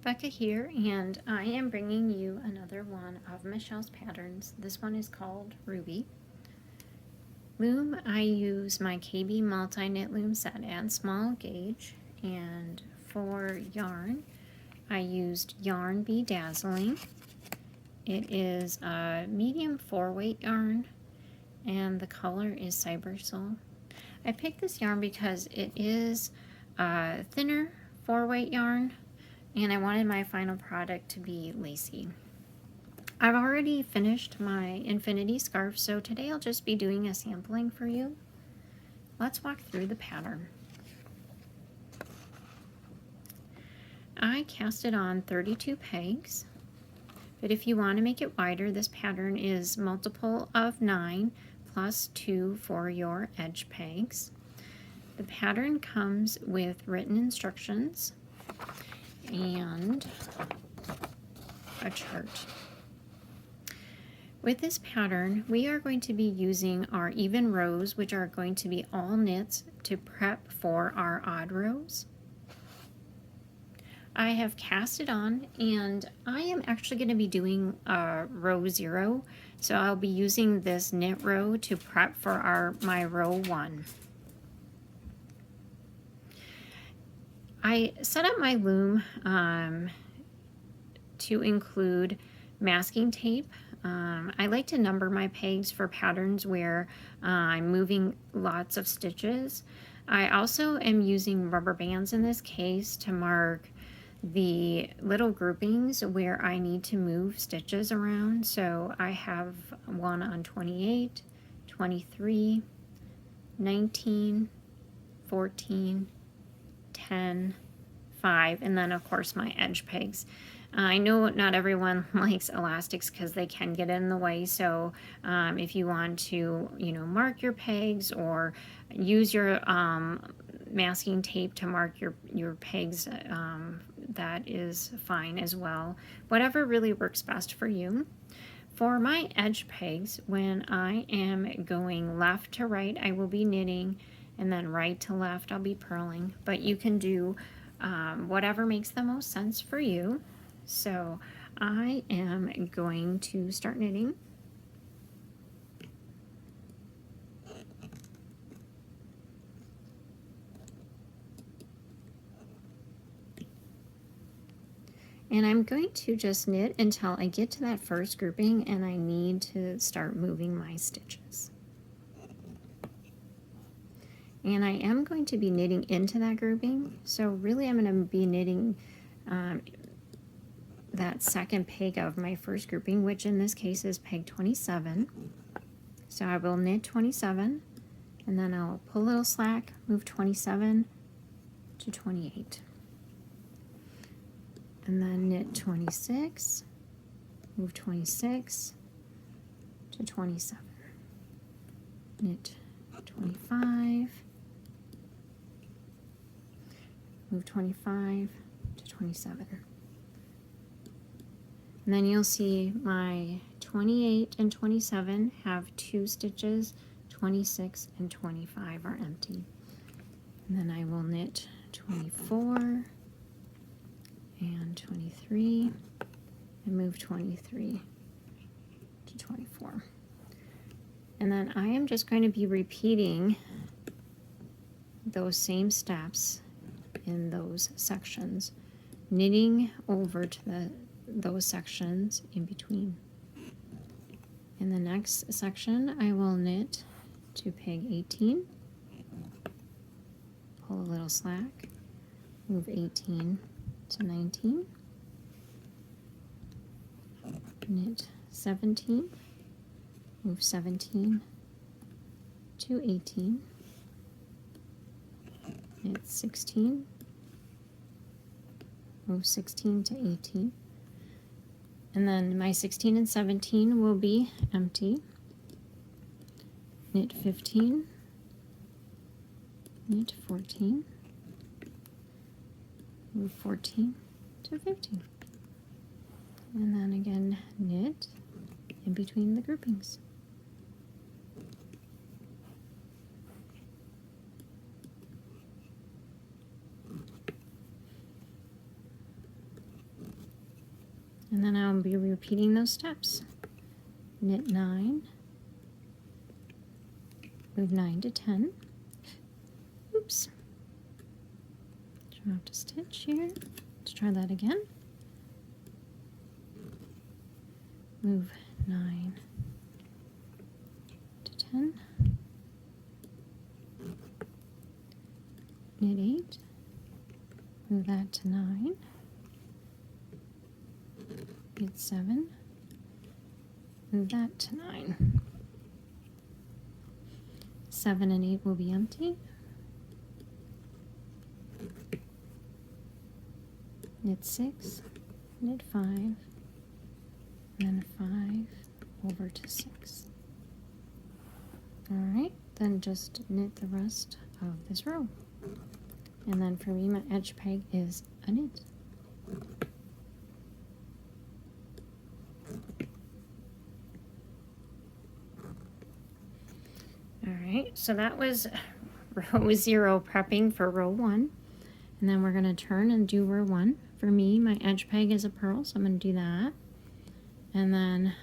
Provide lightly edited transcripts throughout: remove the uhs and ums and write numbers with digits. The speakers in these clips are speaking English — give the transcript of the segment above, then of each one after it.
Becca here, and I am bringing you another one of Michelle's patterns. This one is called Ruby. Loom, I use my KB multi-knit loom set at small gauge, and for yarn, I used Yarn Be Dazzling. It is a medium 4-weight yarn, and the color is Cybersole. I picked this yarn because it is a thinner 4-weight yarn, and I wanted my final product to be lacy. I've already finished my infinity scarf, so today I'll just be doing a sampling for you. Let's walk through the pattern. I cast it on 32 pegs, but if you want to make it wider, this pattern is multiple of 9 plus 2 for your edge pegs. The pattern comes with written instructions and a chart. With this pattern, we are going to be using our even rows, which are going to be all knits, to prep for our odd rows. I have cast it on, and I am actually going to be doing row 0, so I'll be using this knit row to prep for my row 1. I set up my loom to include masking tape. I like to number my pegs for patterns where I'm moving lots of stitches. I also am using rubber bands in this case to mark the little groupings where I need to move stitches around. So I have one on 28, 23, 19, 14, 10, 5, and then of course my edge pegs. I know not everyone likes elastics because they can get in the way, so if you want to, mark your pegs or use your masking tape to mark your pegs, that is fine as well. Whatever really works best for you. For my edge pegs, when I am going left to right, I will be knitting, and then right to left, I'll be purling. But you can do whatever makes the most sense for you. So I am going to start knitting. And I'm going to just knit until I get to that first grouping and I need to start moving my stitches. And I am going to be knitting into that grouping, so really I'm going to be knitting that second peg of my first grouping, which in this case is peg 27. So I will knit 27, and then I'll pull a little slack, move 27 to 28. And then knit 26, move 26 to 27. Knit 25, move 25 to 27. And then you'll see my 28 and 27 have 2 stitches, 26 and 25 are empty. And then I will knit 24 and 23 and move 23 to 24. And then I am just going to be repeating those same steps in those sections, knitting over to those sections in between. In the next section, I will knit to peg 18, pull a little slack, move 18 to 19, knit 17, move 17 to 18, knit 16, move 16 to 18, and then my 16 and 17 will be empty. Knit 15, knit 14, move 14 to 15, and then again knit in between the groupings. And then I'll be repeating those steps. Knit 9, move 9 to 10. Oops. Drop a stitch here. Let's try that again. Move 9 to 10. Knit 8. Move that to 9. Knit 7. Move that to 9. 7 and 8 will be empty. Knit 6, knit 5, and then 5 over to 6. Alright, then just knit the rest of this row. And then for me, my edge peg is a knit. Alright, so that was row 0 prepping for row 1. And then we're going to turn and do row 1. For me, my edge peg is a purl, so I'm going to do that. And then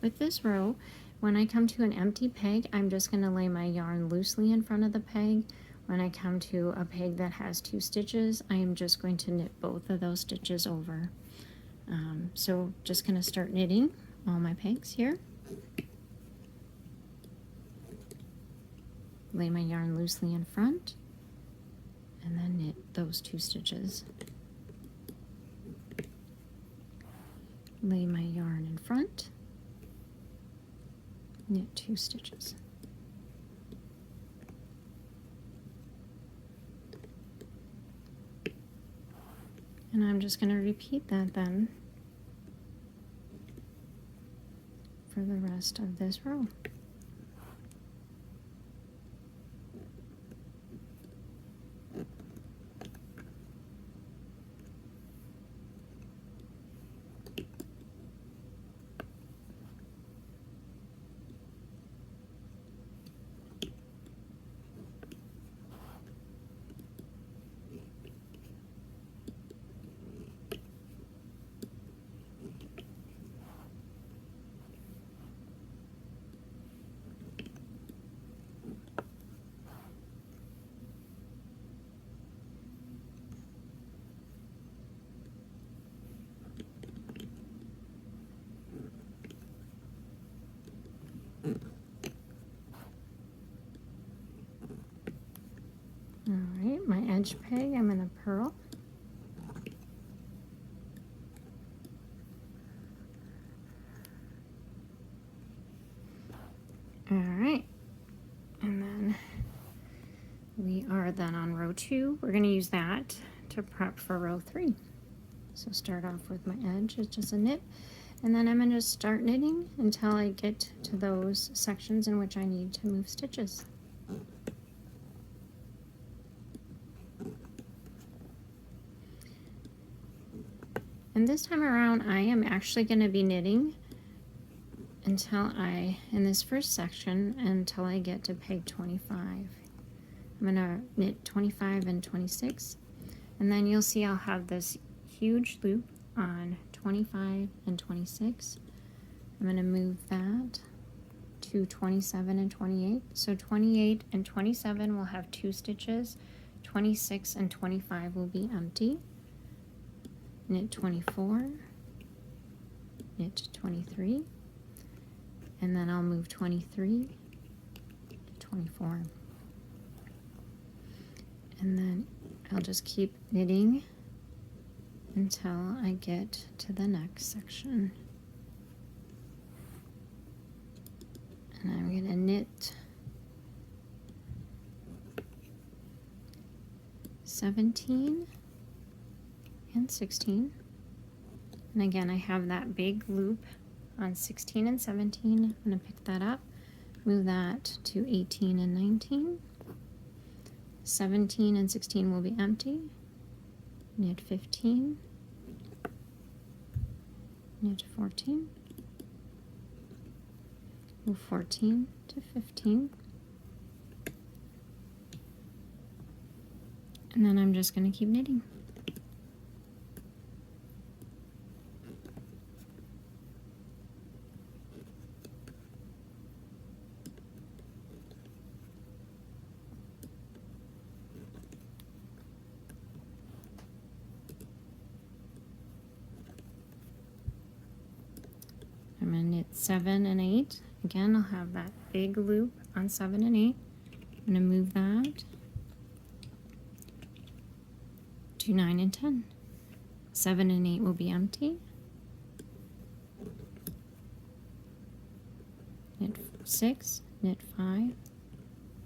with this row, when I come to an empty peg, I'm just going to lay my yarn loosely in front of the peg. When I come to a peg that has 2 stitches, I am just going to knit both of those stitches over. So just going to start knitting all my pegs here. Lay my yarn loosely in front, and then knit those 2 stitches. Lay my yarn in front, knit 2 stitches. And I'm just going to repeat that then for the rest of this row. Alright, my edge peg, I'm going to purl. Alright, and then we are then on row 2. We're going to use that to prep for row 3. So start off with my edge, it's just a knit, and then I'm going to start knitting until I get to those sections in which I need to move stitches. And this time around, I am actually going to be knitting until in this first section, until I get to peg 25. I'm going to knit 25 and 26, and then you'll see I'll have this huge loop on 25 and 26. I'm going to move that to 27 and 28. So 28 and 27 will have 2 stitches. 26 and 25 will be empty. Knit 24, knit 23, and then I'll move 23 to 24. And then I'll just keep knitting until I get to the next section. And I'm going to knit 17 and 16, and again I have that big loop on 16 and 17. I'm going to pick that up, move that to 18 and 19. 17 and 16 will be empty. Knit 15, knit 14, move 14 to 15, and then I'm just going to keep knitting. I'm going to knit 7 and 8. Again, I'll have that big loop on 7 and 8. I'm going to move that to 9 and 10. 7 and 8 will be empty. Knit 6, knit 5,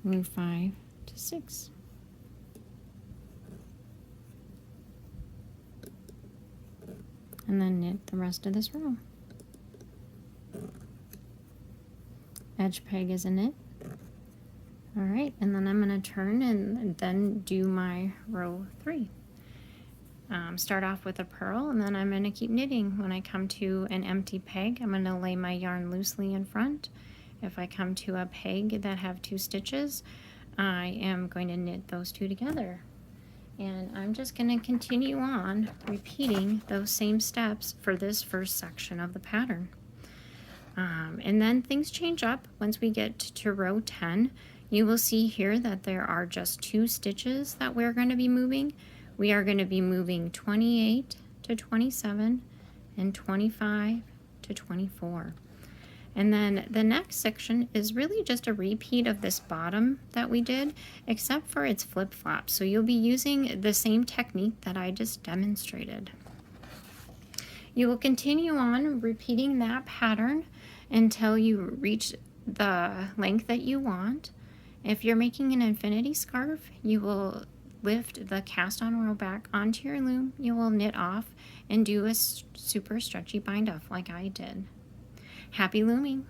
move 5 to 6. And then knit the rest of this row. Edge peg is a knit. All right, and then I'm going to turn and then do my row 3. Start off with a purl, and then I'm going to keep knitting. When I come to an empty peg, I'm going to lay my yarn loosely in front. If I come to a peg that have 2 stitches, I am going to knit those 2 together. And I'm just going to continue on repeating those same steps for this first section of the pattern. And then things change up once we get to row 10. You will see here that there are just 2 stitches that we're going to be moving. We are going to be moving 28 to 27 and 25 to 24. And then the next section is really just a repeat of this bottom that we did, except for its flip-flop. So you'll be using the same technique that I just demonstrated. You will continue on repeating that pattern until you reach the length that you want. If you're making an infinity scarf, you will lift the cast on row back onto your loom. You will knit off and do a super stretchy bind off like I did. Happy looming!